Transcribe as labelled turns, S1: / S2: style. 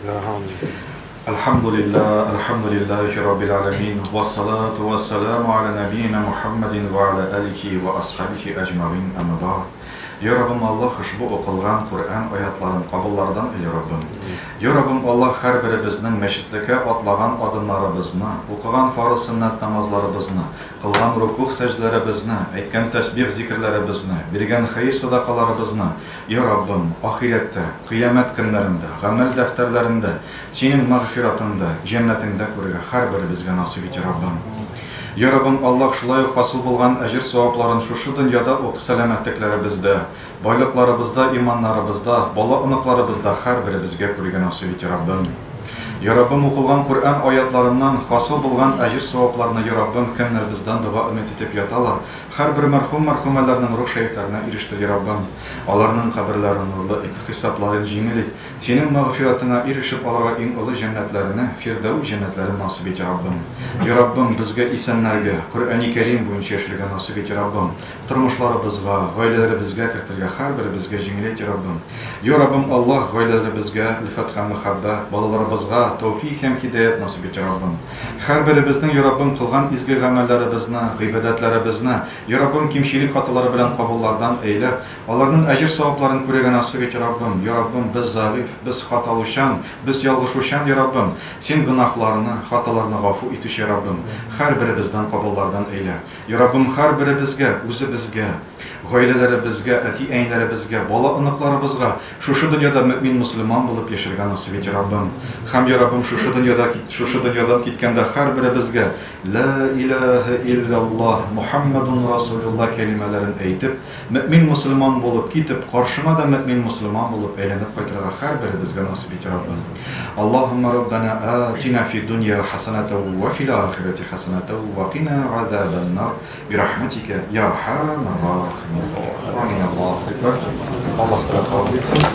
S1: الحمد لله رب العالمين والصلاة والسلام على نبينا محمد وعلى آله وأصحابه أجمعين أما بعد. Ya Rabbim Allah ushbu o'qilgan Qur'on oyatlarining qabullaridan ey Rabbim. Ya Rabbim Allah har biribizning masjidlarga otlagan odamlarimizni, o'qigan farz sunnat namozlarimizni, qilgan ruku' sajdalarimizni, aytgan tasbih zikrlarimizni, bergan xayr sadaqalarimizni, ya Rabbim oxiratda, qiyomat kunlarida, amal daftarlarida, sening mag'firatingda, jannatingda ko'rgan har biribizga nasib et, Rabbim. Ya Rabbim Allah şulay hasıl bulgan əcir savabların şu dünyada o salamatlıklarımızda, boyliqlarımızda, imanlarımızda, bala ınıqlarımızda hər birimizga ko'rgan nasib et, Rabbim. Ya Rabbim o'qilgan Qur'on oyatlarından hasıl bulgan əcir savablarını ya Rabbim kimlerimizden dua ümit etib yatalar. Hər bir marhumalarının ruh şeriflerine eriştir ya Rabbim. Onların kabirlerini nurlu et, hesaplarını jеңilik. Senin mağfiratına erişip alara en ulu cennetlerini, Firdevs cennetlerini nasip et ya Rabbim. Ya Rabbim bizge isenlerge, Kur'an-ı Kerim boyunca yaşırga nasip et ya Rabbim. Turmuşlarımızga, gaylerimizge kirtirge hər birimizge jеңilik ya Rabbim. Ya Rabbim Allah gaylerimizge lüfatqa muhabbet, balalarımızga tevfik hem hidayet nasip et ya Rabbim. Hər birimizden ya Rabbim kılgan izgi amellerimizne, gıybedetlerimizne, ya Rabbim kimşilik hataları bilen kabullardan eyle, onların ecir savablarını ko'rgan nasip et ya Rabbim. Ya Rabbim biz zayıf, biz hataluşan, biz yalgışuşan ya Rabbim. Sen günahlarını, hatalarını gafu etiş ya Rabbim. Hər birimizden kabullardan eyle. Ya Rabbim hər birimizge, o'zi bizge, gaylerimizge, ati-aynlarimizge, bala ınıqlarımızga, şu dünyada mümin Müslüman bulup yaşırgan nasip et ya Rabbim. Hem ya Rabbim şu dünyadan gitkende hər birimizge La ilahe illallah Muhammedun Resulullah kelimelerini eytip, mümin Müslüman bulup gitip, karşıma da mümin Müslüman bulup eğlenip kaytırağa hər birimizge nasip et ya Rabbim. Allahümme Rabbena atina fi dunya haseneten ve fil ahireti haseneten ve qina azaben nar bi rahmetike ya Erhamer Rahimin. Allah kabul etsin.